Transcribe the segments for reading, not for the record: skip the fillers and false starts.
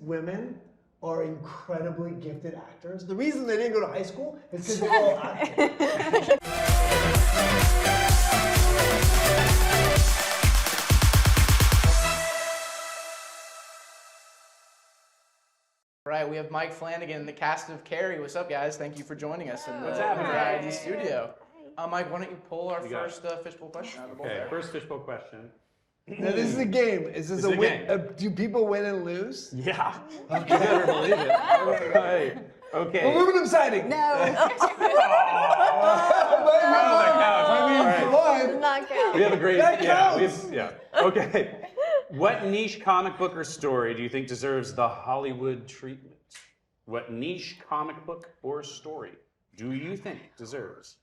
women are incredibly gifted actors. The reason they didn't go to high school is because they're all actors. Right, we have Mike Flanagan, the cast of Carrie. What's up, guys? Thank you for joining us in the What's happening? Variety Studio. Mike, why don't you pull our first Fishbowl question out of the bowl there? First Fishbowl question. Now, this is a game. Is this a win? Do people win and lose? Yeah. Okay. You better believe it. Okay. Okay. Aluminum siding. No. That counts. Come on. Not count. We have a great. That counts. Okay. What niche comic book or story do you think deserves the Hollywood treatment? What niche comic book or story do you think deserves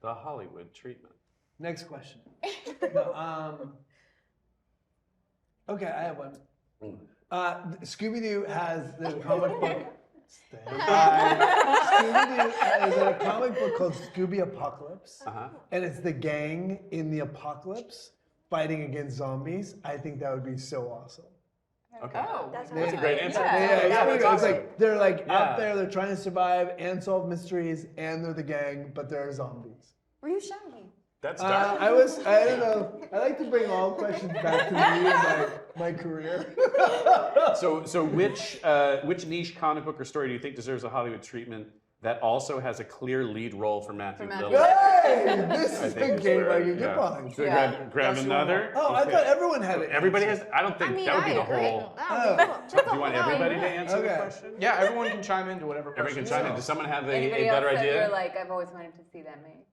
the Hollywood treatment? Next question. No, okay, I have one. Scooby-Doo has the comic book. Scooby-Doo is a comic book called Scooby Apocalypse, and it's the gang in the apocalypse fighting against zombies. I think that would be so awesome. Okay. Oh, That's a great answer. It's like they're out there, they're trying to survive and solve mysteries, and they're the gang, but there are zombies. Were you Shaggy? That's dark. I don't know. I like to bring all questions back to me and my career. So which niche comic book or story do you think deserves a Hollywood treatment that also has a clear lead role for Matthew Lillard? Hey, this is a game I can get behind. Should I grab another? Oh, I thought everyone had it. Everybody has. I don't think that would be the whole. Do you want everybody to answer the question? Yeah, everyone can chime into whatever question. Everyone can chime in. Does someone have a Anybody better else that idea? you're like, I've always wanted to see that made?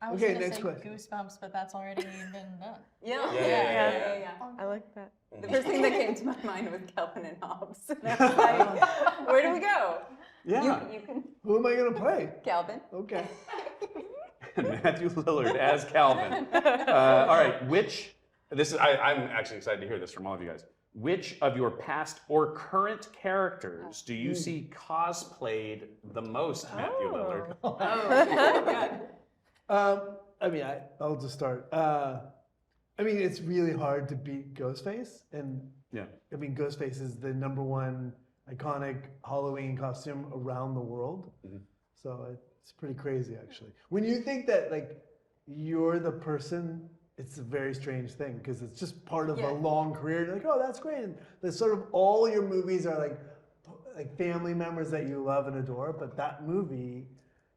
I was Okay, gonna next say question. Goosebumps, but that's already been done. Yeah. I like that. The first thing that came to my mind was Calvin and Hobbes. And I was like, where do we go? Yeah. You can, Who am I going to play? Calvin. Okay. Matthew Lillard as Calvin. All right, I'm actually excited to hear this from all of you guys. Which of your past or current characters do you see cosplayed the most, Matthew Lillard? I'll just start. It's really hard to beat Ghostface, and Ghostface is the #1 iconic Halloween costume around the world. So it's pretty crazy, actually. When you think that you're the person, it's a very strange thing because it's just part of a long career. You're like, oh, that's great. And there's sort of all your movies are like family members that you love and adore, but that movie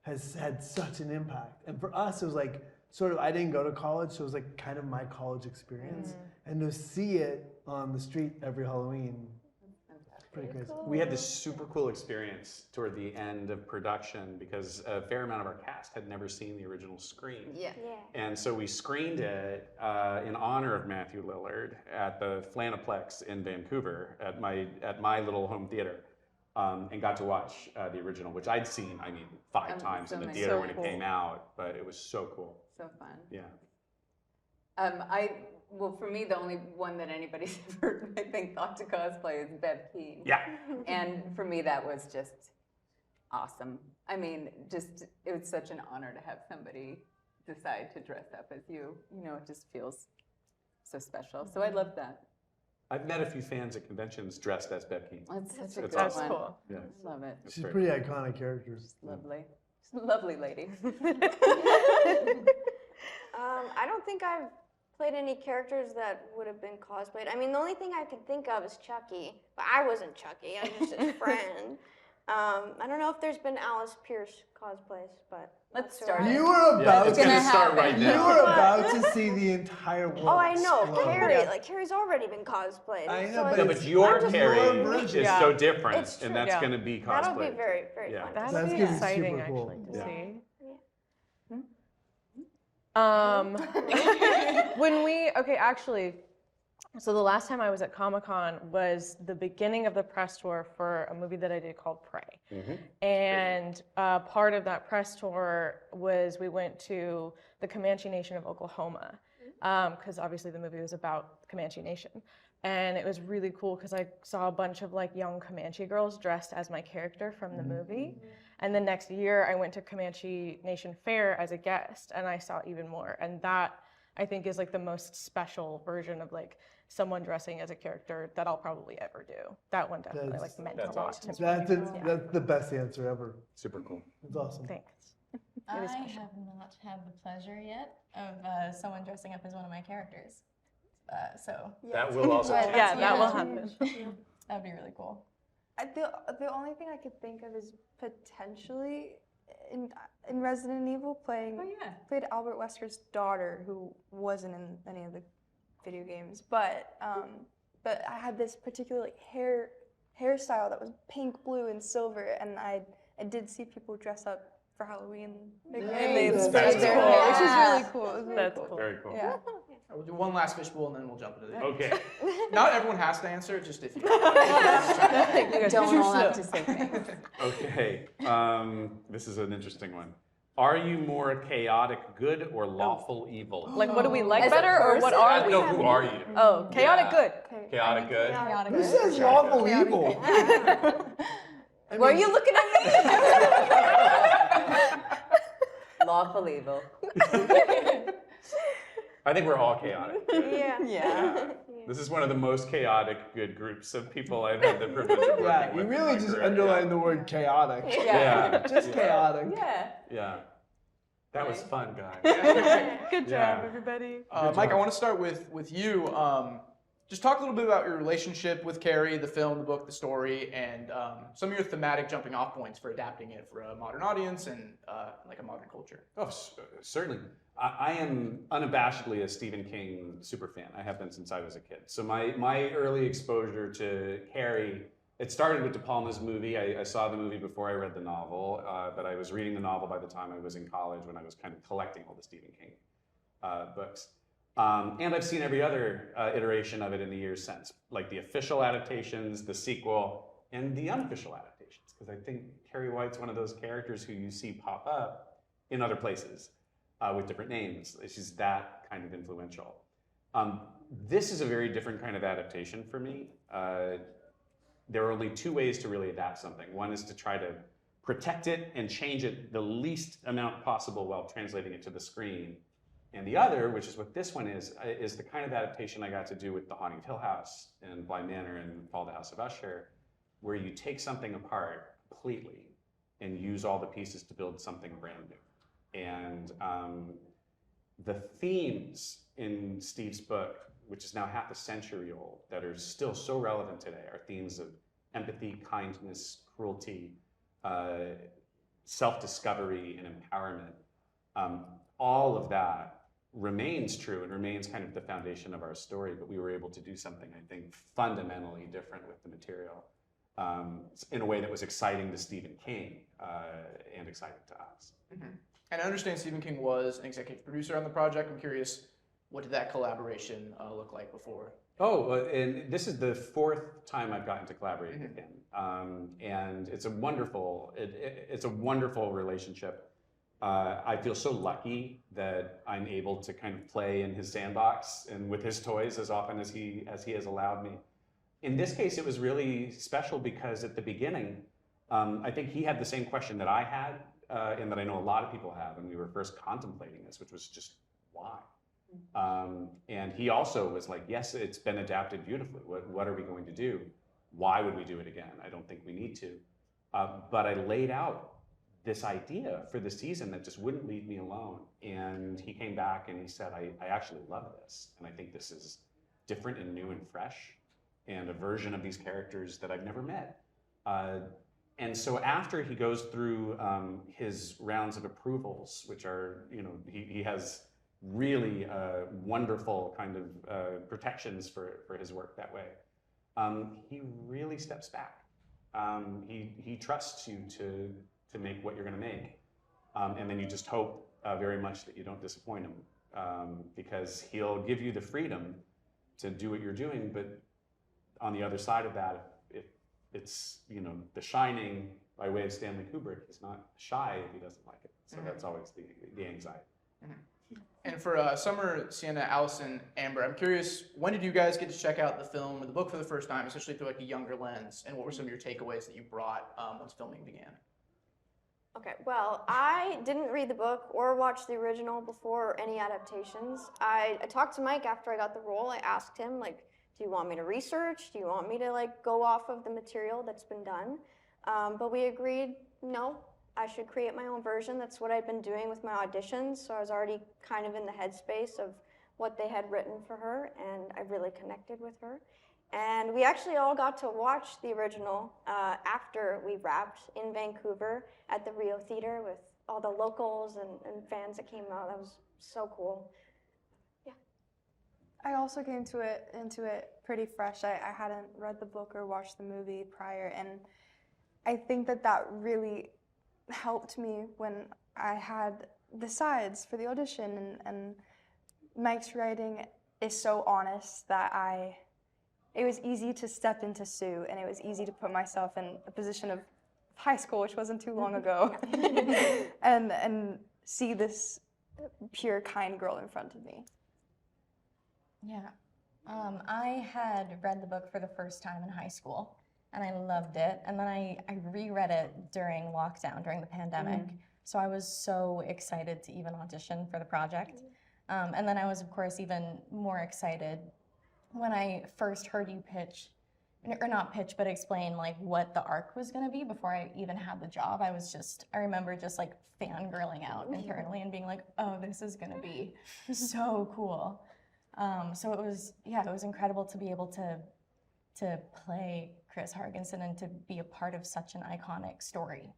has had such an impact. And for us, it was like I didn't go to college, so it was like kind of my college experience. And to see it on the street every Halloween, pretty crazy. We had this super cool experience toward the end of production because a fair amount of our cast had never seen the original Scream. Yeah. And so we screened it in honor of Matthew Lillard at the Flanaplex in Vancouver at my little home theater. And got to watch the original, which I'd seen, 5 times in the theater when it came out, but it was so cool. So fun. Yeah. For me, the only one that anybody's ever, I think, thought to cosplay is Bev Keane. Yeah. And for me, that was just awesome. It was such an honor to have somebody decide to dress up as you. It just feels so special. So I love that. I've met a few fans at conventions dressed as Bev Keane. That's such a That's good awesome. one. Cool. Yeah. I love it. She's a pretty iconic character. Lovely. She's a lovely lady. I don't think I've played any characters that would have been cosplayed. The only thing I could think of is Chucky, but I wasn't Chucky. I was just his friend. I don't know if there's been Alice Pierce cosplays, but Let's start. You were about It's gonna start right You now. were about to see the entire world. Oh, I know. explode. Carrie's already been cosplayed. I know, so but No, it's- but your I'm just- Carrie version. is so different, It's true. and that's going to be cosplayed. That'll be very, very Yeah. fun. That's to see. gonna be exciting, super cool. actually, to Yeah. see. So the last time I was at Comic-Con was the beginning of the press tour for a movie that I did called Prey. And part of that press tour was we went to the Comanche Nation of Oklahoma, because obviously the movie was about the Comanche Nation. And it was really cool because I saw a bunch of young Comanche girls dressed as my character from the movie. And the next year I went to Comanche Nation Fair as a guest and I saw even more. And that I think is the most special version of someone dressing as a character that I'll probably ever do. That one definitely That's- meant that's a lot awesome. to me. That's the best answer ever. Super cool. It's awesome. Thanks. I is have special. not had the pleasure yet of someone dressing up as one of my characters. So That will also But- change. Yeah, that will happen. that'd be really cool. The only thing I could think of is potentially in Resident Evil played Albert Wesker's daughter, who wasn't in any of the video games, but I had this particular hairstyle that was pink, blue, and silver, and I did see people dress up for Halloween, and they Nice. sprayed That's their cool. hair, which is really cool. It was really That's cool. cool. Very cool. Yeah. We'll do one last fishbowl and then we'll jump into the Okay. Not everyone has to answer, just if you. You don't all have to say things. Okay. This is an interesting one. Are you more chaotic good or lawful evil? Like, what do we like As a better, or what person? are we? No, who are you? Oh, chaotic Yeah. good. Chaotic good. Chaotic Who good. says lawful evil? Were you looking at me? Lawful evil. I think we're all chaotic. Yeah. Yeah. This is one of the most chaotic good groups of people I've had the privilege of working Yeah, with. you in really my just career. underlined the word chaotic. Yeah. Just chaotic. Yeah. Yeah. That was fun, guys. Good job, Yeah. everybody. Mike, I want to start with you. Just talk a little bit about your relationship with Carrie, the film, the book, the story, and some of your thematic jumping off points for adapting it for a modern audience and like a modern culture. Oh, certainly. I am unabashedly a Stephen King super fan. I have been since I was a kid. So my early exposure to Carrie, it started with De Palma's movie. I saw the movie before I read the novel, but I was reading the novel by the time I was in college when I was kind of collecting all the Stephen King books. And I've seen every other iteration of it in the years since, like the official adaptations, the sequel, and the unofficial adaptations, because I think Carrie White's one of those characters who you see pop up in other places with different names. She's that kind of influential. This is a very different kind of adaptation for me. There are only two ways to really adapt something. One is to try to protect it and change it the least amount possible while translating it to the screen. And the other, which is what this one is the kind of adaptation I got to do with The Haunting of Hill House and Bly Manor and Fall of the House of Usher, where you take something apart completely and use all the pieces to build something brand new. And the themes in Steve's book, which is now half a century old, that are still so relevant today, are themes of empathy, kindness, cruelty, self-discovery, and empowerment. All of that remains true and remains kind of the foundation of our story, but we were able to do something, I think, fundamentally different with the material in a way that was exciting to Stephen King and exciting to us. Mm-hmm. And I understand Stephen King was an executive producer on the project. I'm curious, what did that collaboration look like before? Oh, and this is the fourth time I've gotten to collaborate with him, and it's a wonderful relationship. I feel so lucky that I'm able to kind of play in his sandbox and with his toys as often as he has allowed me. In this case, it was really special because at the beginning, I think he had the same question that I had, and that I know a lot of people have when we were first contemplating this, which was just why. And he also was like, yes, it's been adapted beautifully. What are we going to do? Why would we do it again? I don't think we need to. But I laid out this idea for the season that just wouldn't leave me alone. And he came back and he said, I actually love this. And I think this is different and new and fresh and a version of these characters that I've never met. And so after he goes through his rounds of approvals, which are, he has really wonderful kind of protections for his work that way, he really steps back. He trusts you to make what you're going to make. And then you just hope very much that you don't disappoint him, because he'll give you the freedom to do what you're doing. But on the other side of that, if it's, The Shining by way of Stanley Kubrick, he's not shy if he doesn't like it. So that's always the anxiety. Mm-hmm. And for Summer, Siena, Alison, Amber, I'm curious, when did you guys get to check out the film or the book for the first time, especially through like a younger lens? And what were some of your takeaways that you brought once filming began? Okay, well, I didn't read the book or watch the original before any adaptations. I talked to Mike after I got the role. I asked him, like, Do you want me to research? Do you want me to like go off of the material that's been done? But we agreed, no, I should create my own version. That's what I'd been doing with my auditions. So I was already kind of in the headspace of what they had written for her, and I really connected with her. And we actually all got to watch the original after we wrapped in Vancouver at the Rio Theater with all the locals and fans that came out. That was so cool. Yeah. I also came into it pretty fresh. I hadn't read the book or watched the movie prior, and I think that really helped me when I had the sides for the audition, and Mike's writing is so honest that it was easy to step into Sue, and it was easy to put myself in a position of high school, which wasn't too long ago, and see this pure, kind girl in front of me. Yeah. I had read the book for the first time in high school, and I loved it. And then I reread it during lockdown, during the pandemic. So I was so excited to even audition for the project. And then I was, of course, even more excited when I first heard you pitch, or not pitch, but explain like what the arc was going to be before I even had the job. I remember just like fangirling out internally and being like, oh, this is going to be so cool. So it was incredible to be able to play Chris Hargensen and to be a part of such an iconic story.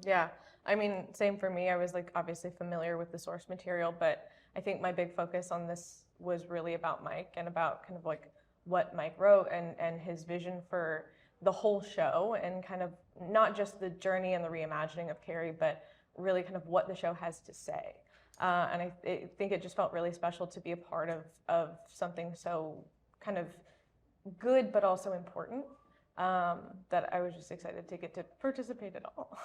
Yeah, I mean, same for me. I was like obviously familiar with the source material, but I think my big focus on this was really about Mike and about kind of like what Mike wrote and his vision for the whole show, and kind of not just the journey and the reimagining of Carrie, but really kind of what the show has to say. And I think it just felt really special to be a part of something so kind of good but also important, that I was just excited to get to participate at all.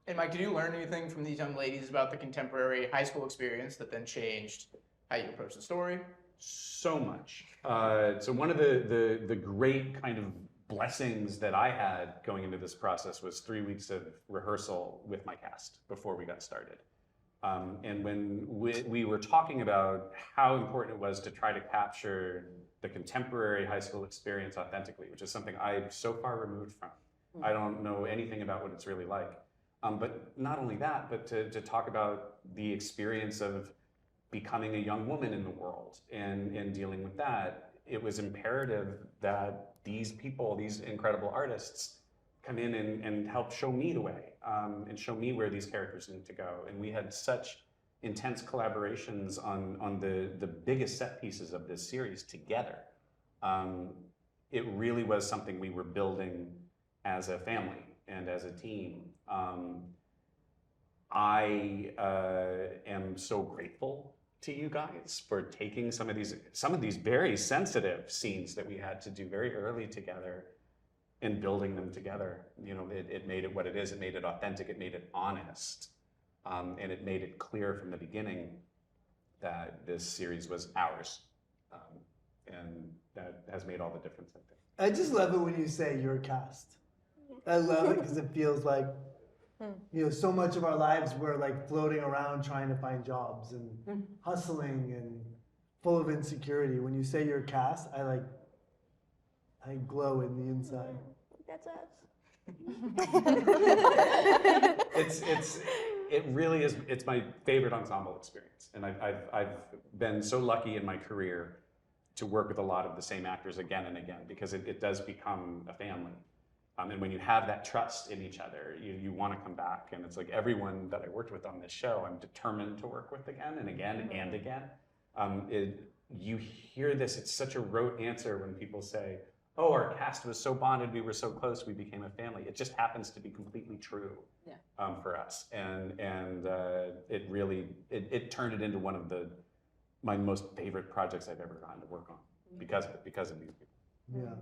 And Mike, did you learn anything from these young ladies about the contemporary high school experience that then changed how you approach the story? So much. So one of the great kind of blessings that I had going into this process was 3 weeks of rehearsal with my cast before we got started. And when we were talking about how important it was to try to capture the contemporary high school experience authentically, which is something I'm so far removed from. I don't know anything about what it's really like. But not only that, but to talk about the experience of becoming a young woman in the world and dealing with that, it was imperative that these people, these incredible artists, come in and help show me the way, and show me where these characters need to go. And we had such intense collaborations on the biggest set pieces of this series together. It really was something we were building as a family and as a team. I am so grateful to you guys for taking some of these very sensitive scenes that we had to do very early together and building them together. You know, it made it what it is. It made it authentic. It made it honest, and it made it clear from the beginning that this series was ours, and that has made all the difference, I think. I just love it when you say your cast. I love it because it feels like, you know, so much of our lives we're like floating around trying to find jobs and hustling and full of insecurity. When you say your cast, I glow in the inside. That's us. It really is. It's my favorite ensemble experience, and I've been so lucky in my career to work with a lot of the same actors again and again, because it does become a family. And when you have that trust in each other, you want to come back. And it's like everyone that I worked with on this show, I'm determined to work with again and again and again. You hear this, it's such a rote answer when people say, oh, our cast was so bonded, we were so close, we became a family. It just happens to be completely true for us. And it really, it turned it into one of my most favorite projects I've ever gotten to work on because of these people. Yeah.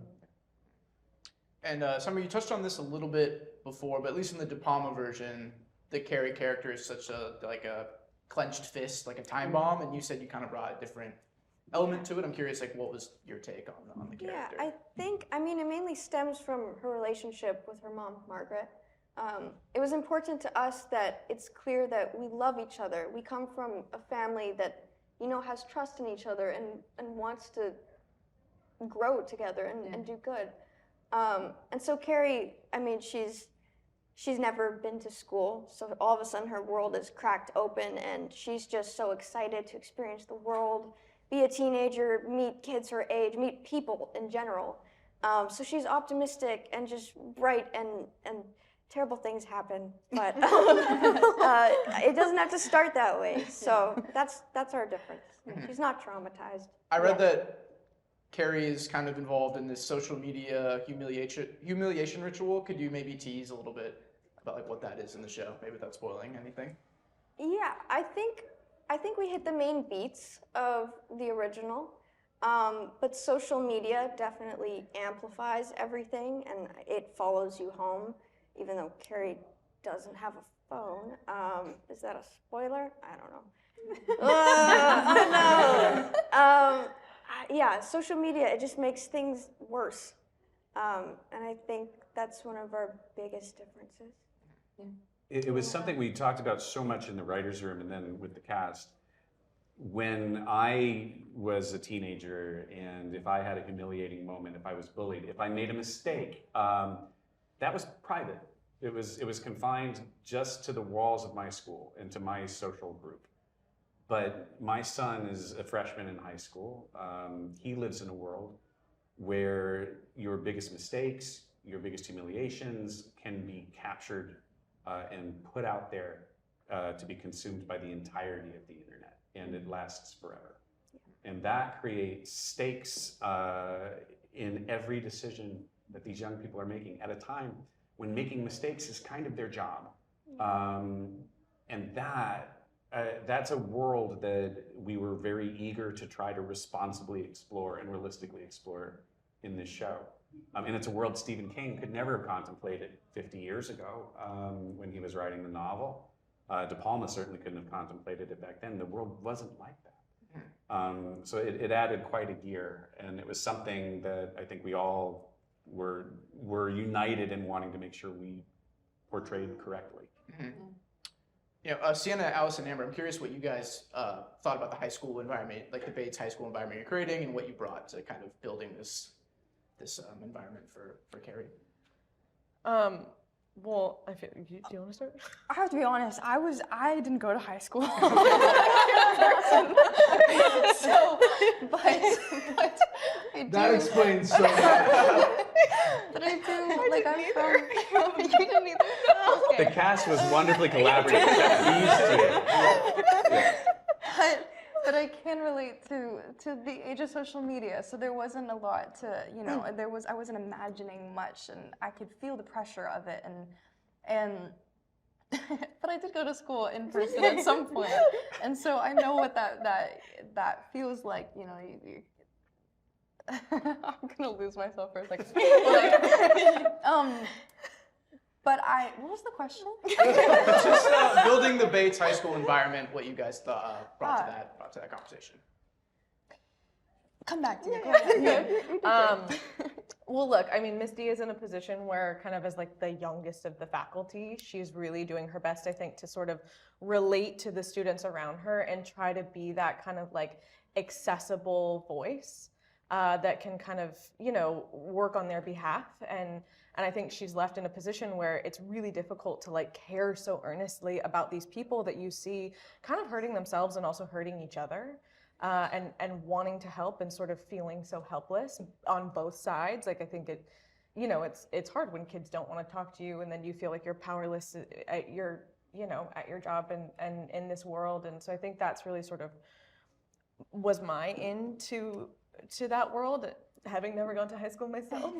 And Summer, you touched on this a little bit before, but at least in the De Palma version, the Carrie character is such a clenched fist, like a time bomb, and you said you kind of brought a different element to it. I'm curious, like, what was your take on the character? Yeah, I mean, it mainly stems from her relationship with her mom, Margaret. It was important to us that it's clear that we love each other. We come from a family that, you know, has trust in each other and wants to grow together and do good. And so Carrie, I mean, she's never been to school, so all of a sudden her world is cracked open, and she's just so excited to experience the world, be a teenager, meet kids her age, meet people in general. So she's optimistic and just bright, and terrible things happen, but it doesn't have to start that way. So that's our difference. She's not traumatized. I read that Carrie is kind of involved in this social media humiliation ritual. Could you maybe tease a little bit about like what that is in the show, maybe without spoiling anything? Yeah, I think we hit the main beats of the original, but social media definitely amplifies everything, and it follows you home, even though Carrie doesn't have a phone. Is that a spoiler? I don't know. No. Yeah, social media, it just makes things worse. And I think that's one of our biggest differences. Yeah. It was something we talked about so much in the writer's room and then with the cast. When I was a teenager, and if I had a humiliating moment, if I was bullied, if I made a mistake, that was private. It was confined just to the walls of my school and to my social group. But my son is a freshman in high school. He lives in a world where your biggest mistakes, your biggest humiliations can be captured and put out there to be consumed by the entirety of the internet, and it lasts forever. And that creates stakes in every decision that these young people are making at a time when making mistakes is kind of their job. And that's a world that we were very eager to try to responsibly explore and realistically explore in this show. And it's a world Stephen King could never have contemplated 50 years ago when he was writing the novel. De Palma certainly couldn't have contemplated it back then. The world wasn't like that. So it added quite a gear, and it was something that I think we all were united in wanting to make sure we portrayed correctly. Mm-hmm. You know, Siena, Alison, Amber, I'm curious what you guys thought about the high school environment, like the Bates high school environment you're creating, and what you brought to kind of building this environment for Carrie. Well, do you want to start? I have to be honest, I didn't go to high school. So, but I do. That explains so much. But I do, like, I'm from, you didn't either. The cast was wonderfully collaborative. But I can relate to the age of social media, so there wasn't a lot to, I wasn't imagining much, and I could feel the pressure of it, and but I did go to school in person at some point, and so I know what that feels like. I'm gonna lose myself for a second. But what was the question? Just building the Bates high school environment, what you guys brought to that conversation. Come back to me. Go ahead. Well, look, I mean, Miss D is in a position where kind of as like the youngest of the faculty, she's really doing her best, I think, to sort of relate to the students around her and try to be that kind of like accessible voice that can kind of, work on their behalf. And I think she's left in a position where it's really difficult to like care so earnestly about these people that you see kind of hurting themselves and also hurting each other. And wanting to help and sort of feeling so helpless on both sides. Like I think it's hard when kids don't want to talk to you, and then you feel like you're powerless at your job and in this world. And so I think that's really sort of was my into that world, having never gone to high school myself.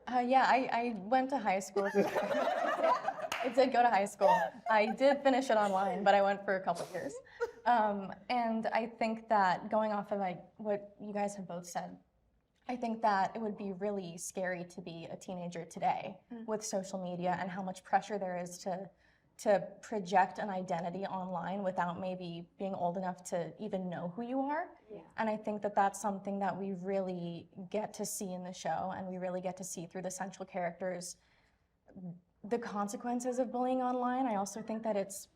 I went to high school. I did go to high school. I did finish it online, but I went for a couple of years. And I think that going off of like what you guys have both said, I think that it would be really scary to be a teenager today with social media and how much pressure there is to project an identity online without maybe being old enough to even know who you are. Yeah. And I think that that's something that we really get to see in the show, and we really get to see through the central characters the consequences of bullying online. I also think that it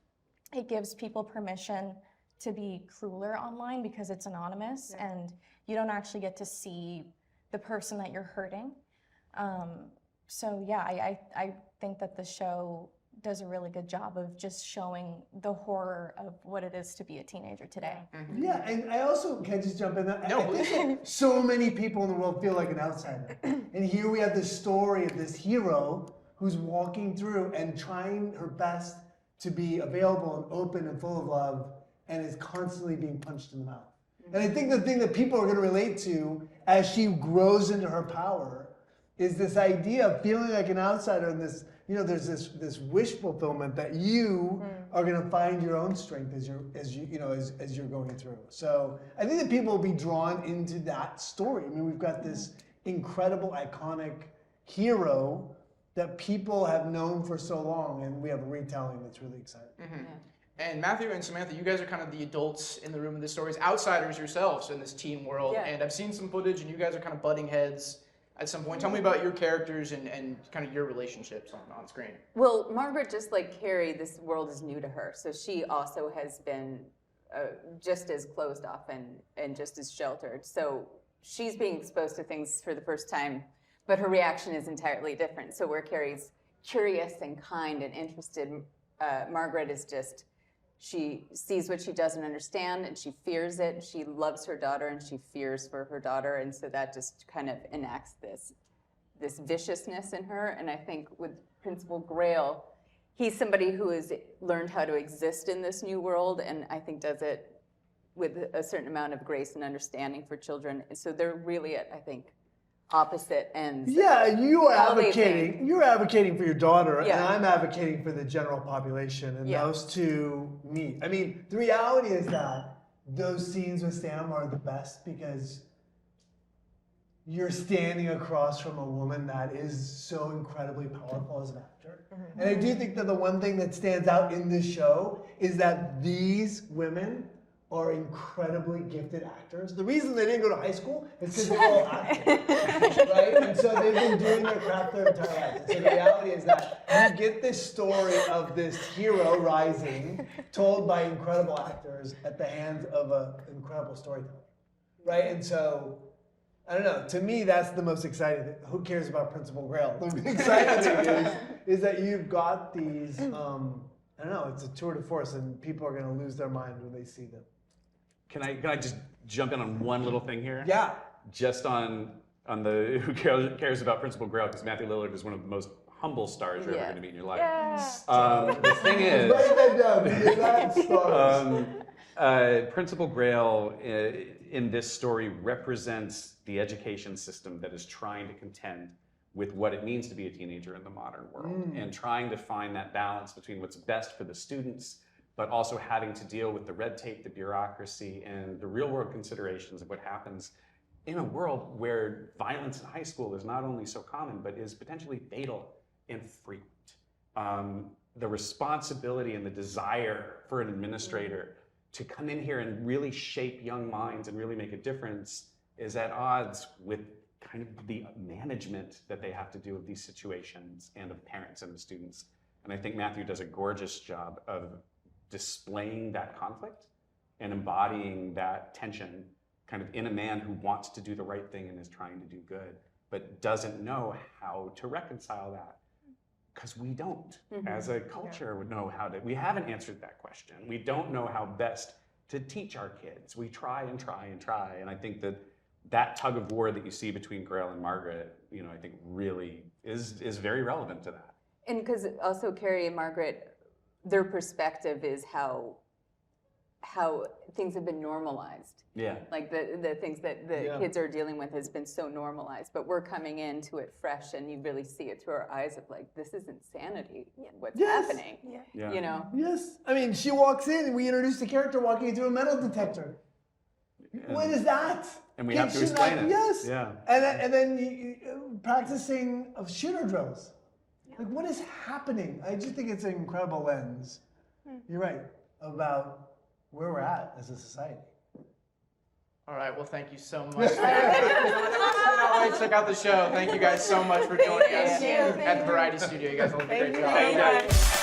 gives people permission to be crueler online because it's anonymous, and you don't actually get to see the person that you're hurting. So yeah, I think that the show does a really good job of just showing the horror of what it is to be a teenager today. Yeah, and I also, can I just jump in there? No, I think that so many people in the world feel like an outsider. And here we have this story of this hero who's walking through and trying her best to be available and open and full of love, and is constantly being punched in the mouth. And I think the thing that people are going to relate to as she grows into her power is this idea of feeling like an outsider, and this, you know, there's this wish fulfillment that you are going to find your own strength as you're going through. So I think that people will be drawn into that story. I mean, we've got this incredible, iconic hero that people have known for so long, and we have a retelling that's really exciting. And Matthew and Samantha, you guys are kind of the adults in the room of the stories, outsiders yourselves in this teen world. Yeah. And I've seen some footage, and you guys are kind of butting heads at some point. Tell me about your characters and kind of your relationships on screen. Well, Margaret, just like Carrie, this world is new to her. So she also has been just as closed off and just as sheltered. So she's being exposed to things for the first time, but her reaction is entirely different. So where Carrie's curious and kind and interested, Margaret is just, she sees what she doesn't understand and she fears it. She loves her daughter and she fears for her daughter. And so that just kind of enacts this viciousness in her. And I think with Principal Grail, he's somebody who has learned how to exist in this new world, and I think does it with a certain amount of grace and understanding for children. So they're really at, I think, opposite ends. Yeah, you're How they advocating. You're advocating for your daughter, Yeah. and I'm advocating for the general population, and Yeah. those two meet. I mean, the reality is that those scenes with Sam are the best because you're standing across from a woman that is so incredibly powerful as an actor. And I do think that the one thing that stands out in this show is that these women are incredibly gifted actors. The reason they didn't go to high school is because they're all actors, right? And so they've been doing their craft their entire lives. And so the reality is that you get this story of this hero rising, told by incredible actors at the hands of an incredible storyteller, right? And so, I don't know, to me that's the most exciting thing. Who cares about Principal Grail? The exciting thing is that you've got these, I don't know, it's a tour de force, and people are gonna lose their mind when they see them. Can I just jump in on one little thing here? Yeah. Just on the who cares about Principal Grail, because Matthew Lillard is one of the most humble stars you're ever going to meet in your life. The thing is, Write that down, because that's stars. Principal Grail in this story represents the education system that is trying to contend with what it means to be a teenager in the modern world, and trying to find that balance between what's best for the students, but also having to deal with the red tape, the bureaucracy, and the real world considerations of what happens in a world where violence in high school is not only so common, but is potentially fatal and frequent. The responsibility and the desire for an administrator to come in here and really shape young minds and really make a difference is at odds with kind of the management that they have to do of these situations and of parents and of students. And I think Matthew does a gorgeous job of displaying that conflict and embodying that tension kind of in a man who wants to do the right thing and is trying to do good, but doesn't know how to reconcile that. Because we don't, as a culture, would know how to. We haven't answered that question. We don't know how best to teach our kids. We try and try and try. And I think that tug of war that you see between Grail and Margaret, you know, I think really is very relevant to that. And because also Carrie and Margaret, their perspective is how things have been normalized. Yeah. Like the things that the kids are dealing with has been so normalized, but we're coming into it fresh, and you really see it through our eyes of like, this is insanity. What's happening? Yeah. You know? Yes. I mean, she walks in and we introduce the character walking through a metal detector. What is that? And we have to explain it. Yes. Yeah. And then you, practicing of shooter drills. Like, what is happening? I just think it's an incredible lens. You're right about where we're at as a society. All right, well, thank you so much. Cannot wait to check out the show. Thank you guys so much for joining us at the Variety Studio. You guys all did a great job.